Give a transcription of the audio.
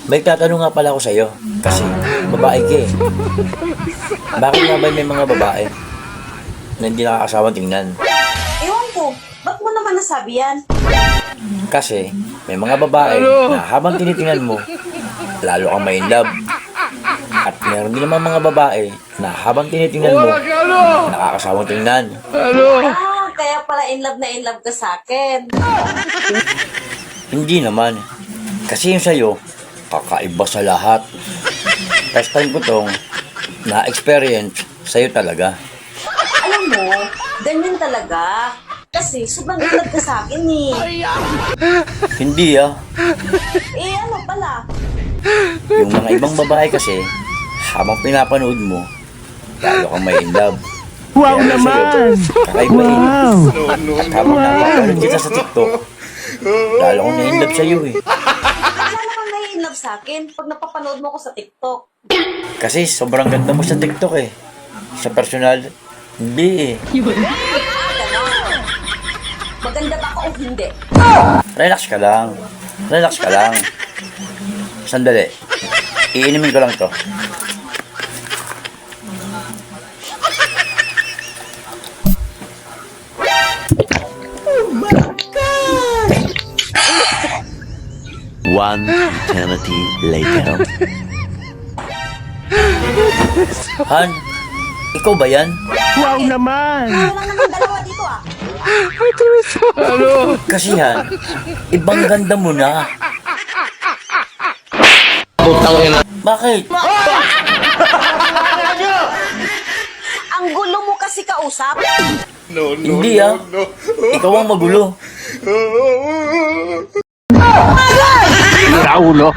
May tatanong nga pala ako sa'yo. Kasi, babae ka eh. Bakit nga ba may mga babae na hindi nakakasawang tingnan? Ewan ko, ba't mo naman nasabi yan? Kasi, may mga babae na habang tinitingnan mo, lalo kang may in love. At meron din naman mga babae na habang tinitingnan mo, nakakasawang tingnan. Kaya pala in love ka sa akin. Hindi naman. Kasi yung sa'yo, kakaiba sa lahat. First time ko tong na-experience sa'yo talaga. Alam mo, ganyan talaga. Kasi sobrang in love ka sa akin eh. Hindi ah. Eh ano pala? Yung mga ibang babae kasi, habang pinapanood mo, lalo kang may in love. Wow Kaya naman! kakaibahin. Wow! At habang napapanood kita sa TikTok, lalo kang na in love sa'yo eh. Wala naman may in love sa akin pag napapanood mo ko sa TikTok. Kasi sobrang ganda mo sa TikTok eh. Sa personal, hindi eh. Ganon. Maganda ba ako o hindi? Relax ka lang. Relax ka lang. Sandali. Iinimin ko lang to. One eternity later. Han, ikaw ba yan? Wow naman! Wala naman dalawa dito ah. Kasi Han, ibang ganda mo na. Bakit? Ang gulo mo kasi kausap. Hindi ah. Ikaw ang magulo. Raulo!